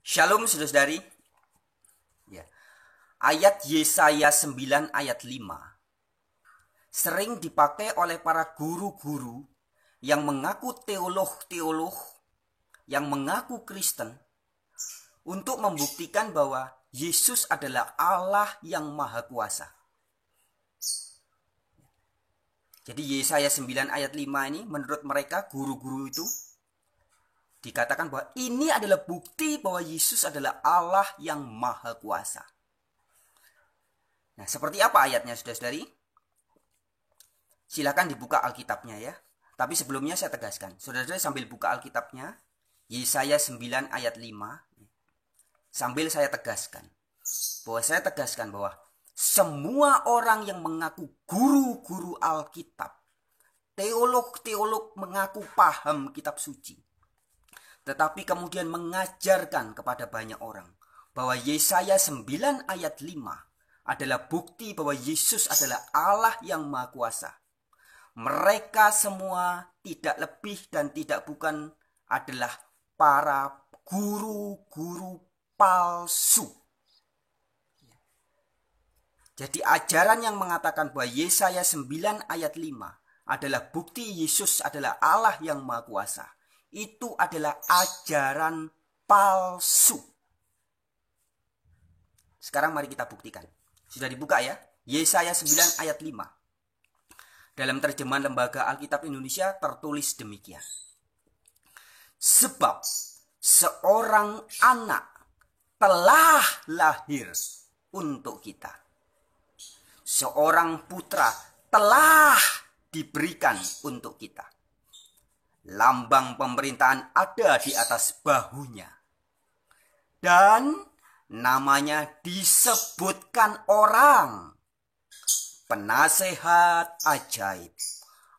Shalom saudara-saudari. Ya. Ayat Yesaya 9 ayat 5 sering dipakai oleh para guru-guru yang mengaku teolog-teolog, yang mengaku Kristen, untuk membuktikan bahwa Yesus adalah Allah yang Maha Kuasa. Jadi Yesaya 9 ayat 5 ini menurut mereka guru-guru itu dikatakan bahwa ini adalah bukti bahwa Yesus adalah Allah yang Maha Kuasa. Nah, seperti apa ayatnya saudara-saudari? Silakan dibuka Alkitabnya ya. Tapi sebelumnya saya tegaskan, saudara-saudari sambil buka Alkitabnya, Yesaya 9 ayat 5, sambil saya tegaskan bahwa semua orang yang mengaku guru-guru Alkitab, teolog-teolog mengaku paham kitab suci, tetapi kemudian mengajarkan kepada banyak orang bahwa Yesaya 9 ayat 5 adalah bukti bahwa Yesus adalah Allah yang Maha Kuasa. Mereka semua tidak lebih dan tidak bukan adalah para guru-guru palsu. Jadi ajaran yang mengatakan bahwa Yesaya 9 ayat 5 adalah bukti Yesus adalah Allah yang Maha Kuasa, itu adalah ajaran palsu. Sekarang mari kita buktikan. Sudah dibuka ya? Yesaya 9 ayat 5. Dalam terjemahan Lembaga Alkitab Indonesia tertulis demikian. Sebab seorang anak telah lahir untuk kita. Seorang putra telah diberikan untuk kita. Lambang pemerintahan ada di atas bahunya. Dan namanya disebutkan orang. Penasehat ajaib.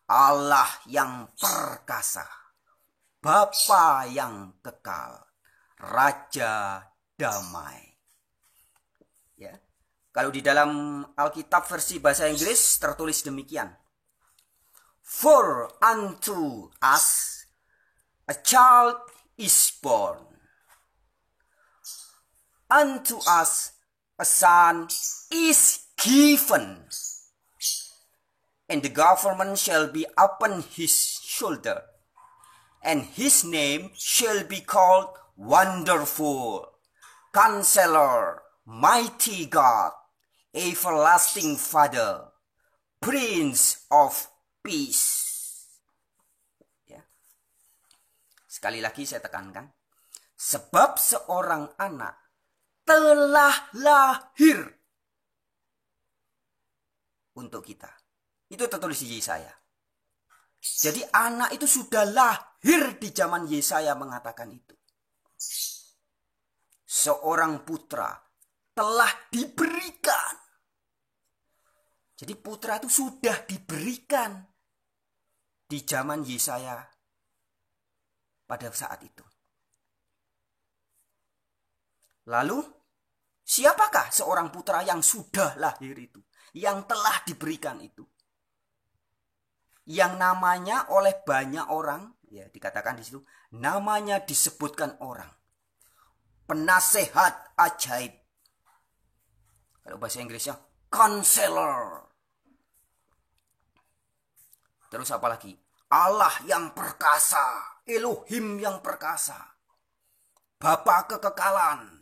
Allah yang perkasa. Bapa yang kekal. Raja damai. Ya. Kalau di dalam Alkitab versi bahasa Inggris tertulis demikian. For unto us a child is born. Unto us a son is given. And the government shall be upon his shoulder. And his name shall be called Wonderful, Counselor, Mighty God, Everlasting Father, Prince of Peace. Ya. Sekali lagi saya tekankan. Sebab seorang anak telah lahir untuk kita. Itu tertulis di Yesaya. Jadi anak itu sudah lahir di zaman Yesaya mengatakan itu. Seorang putra telah diberikan. Jadi putra itu sudah diberikan di zaman Yesaya pada saat itu. Lalu, siapakah seorang putra yang sudah lahir itu? Yang telah diberikan itu? Yang namanya oleh banyak orang, ya dikatakan di situ, namanya disebutkan orang. Penasehat ajaib. Kalau bahasa Inggrisnya, counselor. Terus apa lagi? Allah yang perkasa, Elohim yang perkasa. Bapa kekekalan.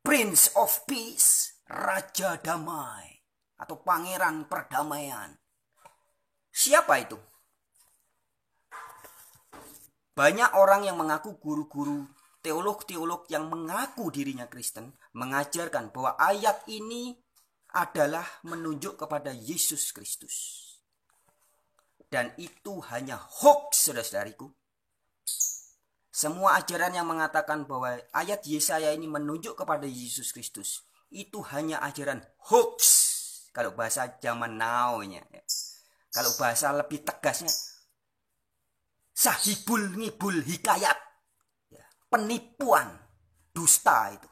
Prince of Peace, Raja Damai atau Pangeran Perdamaian. Siapa itu? Banyak orang yang mengaku guru-guru, teolog-teolog yang mengaku dirinya Kristen, mengajarkan bahwa ayat ini adalah menunjuk kepada Yesus Kristus. Dan itu hanya hoax, saudara-saudariku. Semua ajaran yang mengatakan bahwa ayat Yesaya ini menunjuk kepada Yesus Kristus, itu hanya ajaran hoax. Kalau bahasa zaman now-nya. Kalau bahasa lebih tegasnya, sahibul ngibul hikayat. Penipuan, dusta itu.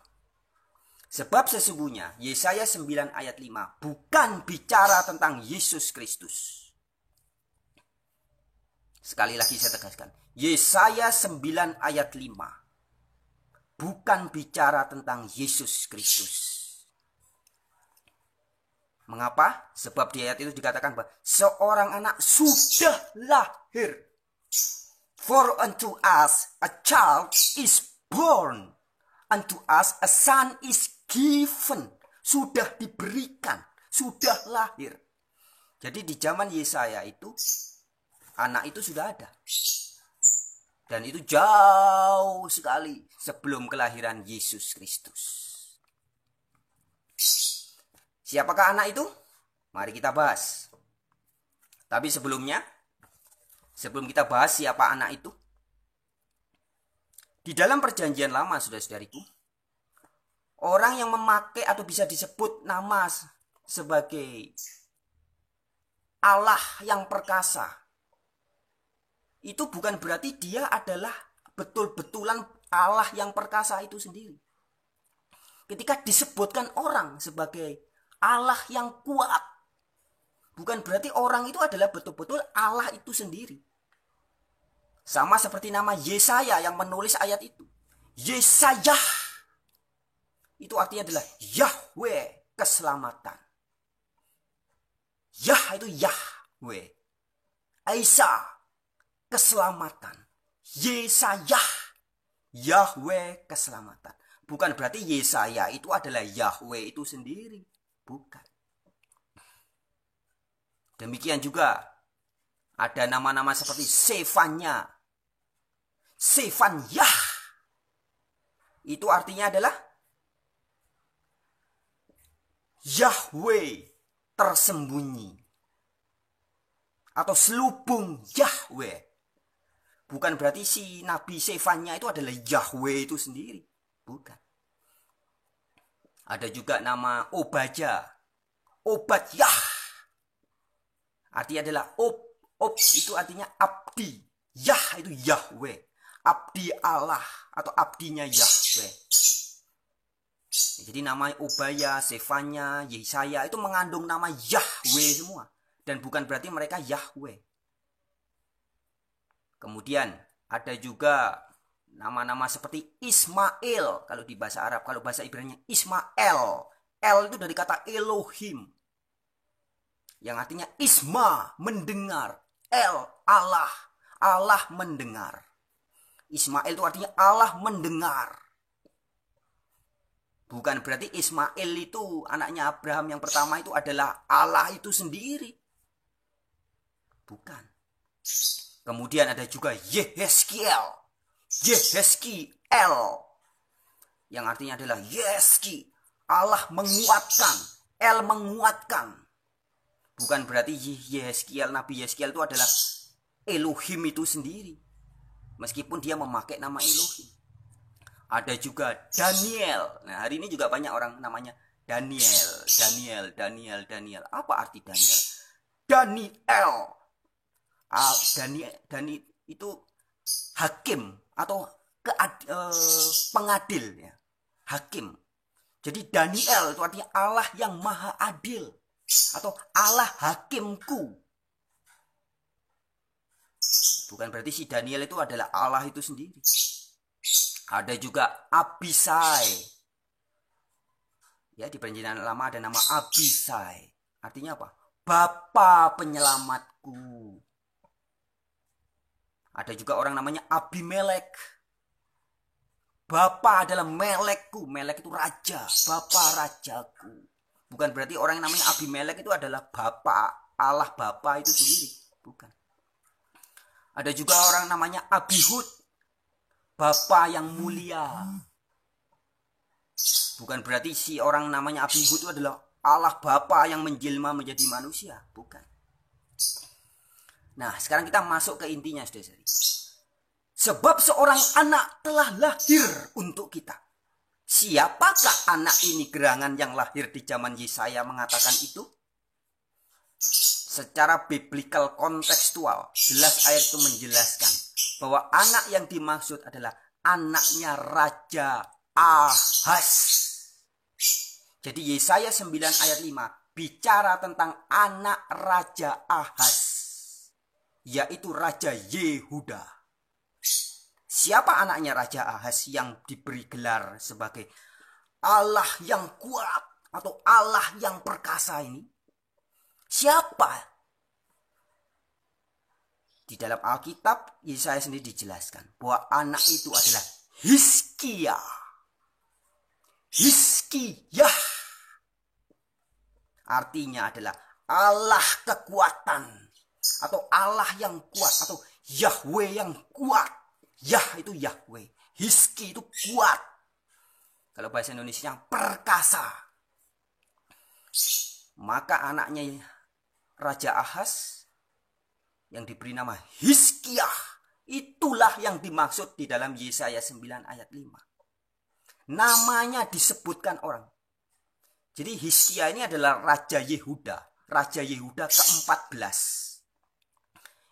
Sebab sesungguhnya Yesaya 9 ayat 5 bukan bicara tentang Yesus Kristus. Sekali lagi saya tegaskan, Yesaya 9 ayat 5 bukan bicara tentang Yesus Kristus. Mengapa? Sebab di ayat itu dikatakan bahwa seorang anak sudah lahir. For unto us a child is born, unto us a son is given. Sudah diberikan, sudah lahir. Jadi di zaman Yesaya itu, anak itu sudah ada. Dan itu jauh sekali sebelum kelahiran Yesus Kristus. Siapakah anak itu? Mari kita bahas. Tapi sebelumnya, sebelum kita bahas siapa anak itu, di dalam perjanjian lama, saudara-saudariku, orang yang memakai atau bisa disebut nama sebagai Allah yang perkasa, itu bukan berarti dia adalah betul-betulan Allah yang perkasa itu sendiri. Ketika disebutkan orang sebagai Allah yang kuat, bukan berarti orang itu adalah betul-betul Allah itu sendiri. Sama seperti nama Yesaya yang menulis ayat itu. Yesaya itu artinya adalah Yahweh keselamatan. Yah itu Yahweh. Esa keselamatan. Yesaya Yahweh keselamatan. Bukan berarti Yesaya itu adalah Yahweh itu sendiri. Bukan. Demikian juga ada nama-nama seperti Sefanya, Sefanyah. Itu artinya adalah Yahweh tersembunyi atau selubung Yahweh. Bukan berarti si Nabi Sefanya itu adalah Yahweh itu sendiri. Bukan. Ada juga nama Obadya, Obadyah. Artinya adalah Ob itu artinya abdi. Yah itu Yahweh. Abdi Allah atau abdinya Yahweh. Jadi nama Obaya, Sefanya, Yesaya itu mengandung nama Yahweh semua. Dan bukan berarti mereka Yahweh. Kemudian ada juga nama-nama seperti Ismail kalau di bahasa Arab, kalau bahasa Ibrani Ismael. El itu dari kata Elohim, yang artinya Isma, mendengar. El, Allah. Allah mendengar. Ismail itu artinya Allah mendengar. Bukan berarti Ismail itu anaknya Abraham yang pertama itu adalah Allah itu sendiri. Bukan. Kemudian ada juga Yehezkiel. Yehezkiel yang artinya adalah Yeski, Allah menguatkan, El menguatkan. Bukan berarti Yehezkiel, Nabi Yehezkiel itu adalah Elohim itu sendiri, meskipun dia memakai nama Elohim. Ada juga Daniel. Nah, hari ini juga banyak orang namanya Daniel. Apa arti Daniel? Daniel itu hakim atau pengadil ya. Hakim. Jadi Daniel itu artinya Allah yang maha adil atau Allah hakimku. Bukan berarti si Daniel itu adalah Allah itu sendiri. Ada juga Abisai. Ya, di perjanjian lama ada nama Abisai. Artinya apa? Bapa penyelamatku. Ada juga orang namanya Abimelek. Bapa adalah melekku. Melek itu raja. Bapa rajaku. Bukan berarti orang yang namanya Abimelek itu adalah bapa. Allah bapa itu sendiri. Bukan. Ada juga orang namanya Abihud. Bapa yang mulia. Bukan berarti si orang namanya Abihud itu adalah Allah bapa yang menjelma menjadi manusia. Bukan. Nah, sekarang kita masuk ke intinya, saudara-saudari. Sebab seorang anak telah lahir untuk kita. Siapakah anak ini gerangan yang lahir di zaman Yesaya mengatakan itu? Secara biblical kontekstual, jelas ayat itu menjelaskan bahwa anak yang dimaksud adalah anaknya Raja Ahaz. Jadi Yesaya 9 ayat 5 bicara tentang anak Raja Ahaz, yaitu Raja Yehuda. Siapa anaknya Raja Ahaz yang diberi gelar sebagai Allah yang kuat atau Allah yang perkasa ini? Siapa? Di dalam Alkitab, Yesaya sendiri dijelaskan bahwa anak itu adalah Hizkia. Hizkiyah artinya adalah Allah kekuatan atau Allah yang kuat atau Yahweh yang kuat. Yah itu Yahweh, Hizki itu kuat. Kalau bahasa Indonesia perkasa. Maka anaknya Raja Ahaz yang diberi nama Hizkiah, itulah yang dimaksud di dalam Yesaya 9 ayat 5. Namanya disebutkan orang. Jadi Hizkia ini adalah Raja Yehuda. Raja Yehuda ke-14.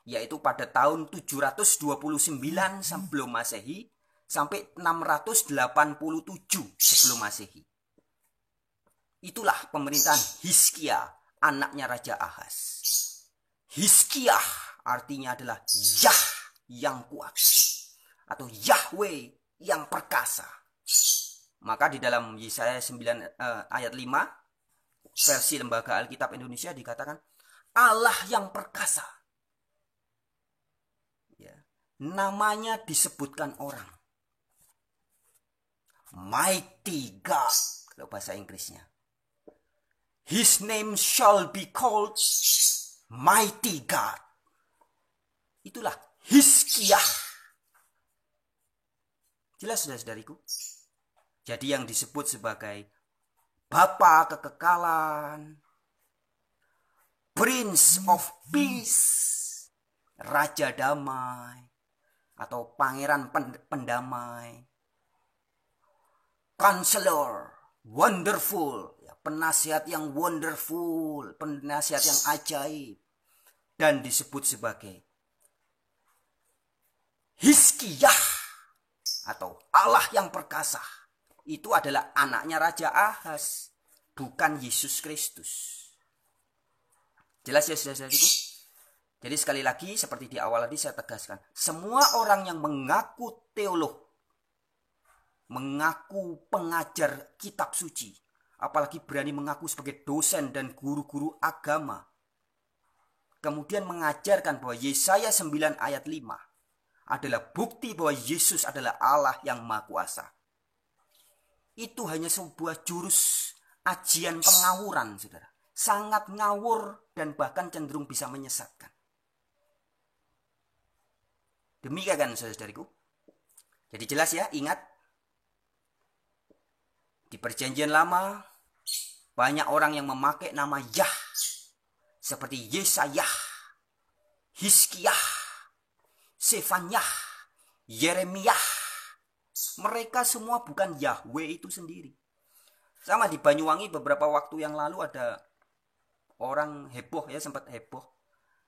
Yaitu pada tahun 729 sebelum Masehi sampai 687 sebelum Masehi. Itulah pemerintahan Hizkia, anaknya Raja Ahaz. Hizkiah artinya adalah Yah yang kuat atau Yahweh yang perkasa. Maka di dalam Yesaya 9 ayat 5 versi Lembaga Alkitab Indonesia dikatakan Allah yang perkasa. Ya, namanya disebutkan orang. Mighty God kalau bahasa Inggrisnya. His name shall be called Mighty God. Itulah Hizkiah. Jelas saudara-saudariku? Jadi yang disebut sebagai Bapa kekekalan, Prince of Peace, Raja Damai, atau Pangeran Pendamai, Counselor, Wonderful, penasihat yang wonderful, penasihat yang ajaib, dan disebut sebagai Hizkiah atau Allah yang perkasa. Itu adalah anaknya Raja Ahaz, bukan Yesus Kristus. Jelas ya saudara-saudariku? Jadi sekali lagi seperti di awal tadi saya tegaskan, semua orang yang mengaku teolog, mengaku pengajar kitab suci, apalagi berani mengaku sebagai dosen dan guru-guru agama, kemudian mengajarkan bahwa Yesaya 9 ayat 5 adalah bukti bahwa Yesus adalah Allah yang Maha Kuasa. Itu hanya sebuah jurus ajian pengawuran, saudara. Sangat ngawur dan bahkan cenderung bisa menyesatkan. Demikian kan saudara-saudariku. Jadi jelas ya, ingat. Di perjanjian lama, banyak orang yang memakai nama Yah. Seperti Yesayah, Hizkiah, Sefanyah, Yeremiah. Mereka semua bukan Yahweh itu sendiri. Sama di Banyuwangi beberapa waktu yang lalu ada orang heboh ya, sempat heboh.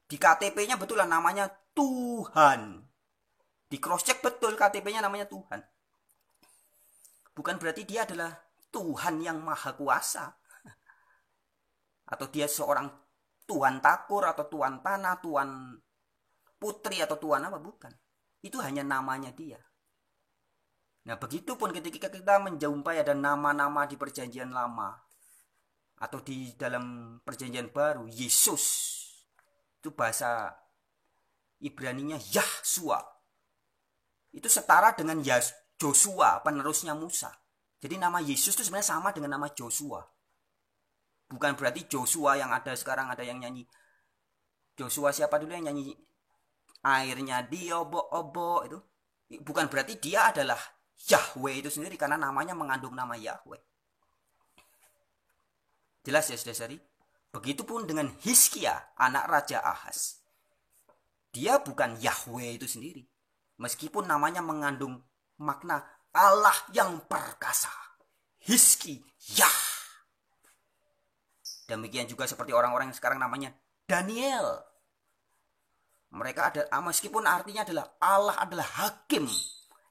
Di KTP-nya betul lah namanya Tuhan. Di cross check betul KTP-nya namanya Tuhan. Bukan berarti dia adalah Tuhan yang maha kuasa. Atau dia seorang Tuhan takur atau Tuhan tanah, Tuhan putri atau Tuhan apa, bukan. Itu hanya namanya dia. Nah, begitupun ketika kita menjumpai ada nama-nama di perjanjian lama atau di dalam perjanjian baru, Yesus itu bahasa Ibraninya Yahshua. Itu setara dengan Joshua, penerusnya Musa. Jadi nama Yesus itu sebenarnya sama dengan nama Joshua. Bukan berarti Joshua yang ada sekarang ada yang nyanyi. Joshua siapa dulu yang nyanyi airnya diobo-obo itu? Bukan berarti dia adalah Yahweh itu sendiri karena namanya mengandung nama Yahweh. Jelas ya saudara-saudari? Begitupun dengan Hizkia, anak Raja Ahaz. Dia bukan Yahweh itu sendiri. Meskipun namanya mengandung makna Allah yang perkasa. Hizkiyah. Demikian juga seperti orang-orang yang sekarang namanya Daniel. Mereka ada, meskipun artinya adalah Allah adalah hakim.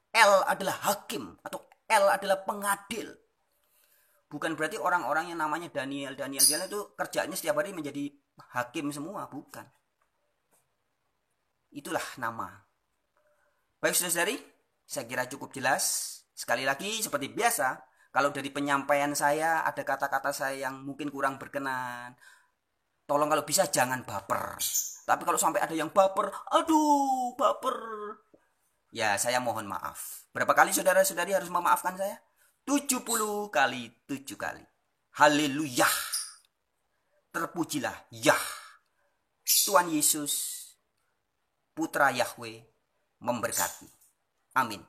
El adalah hakim atau El adalah pengadil. Bukan berarti orang-orang yang namanya Daniel itu kerjanya setiap hari menjadi hakim semua, bukan. Itulah nama. Baik saudari, Saya kira cukup jelas. Sekali lagi seperti biasa, kalau dari penyampaian saya ada kata-kata saya yang mungkin kurang berkenan, tolong kalau bisa jangan baper. Tapi kalau sampai ada yang baper, aduh baper, ya saya mohon maaf. Berapa kali saudara-saudari harus memaafkan saya? 70 kali 7 kali. Haleluya. Terpujilah Yah. Tuhan Yesus, Putra Yahweh, memberkati. Amin.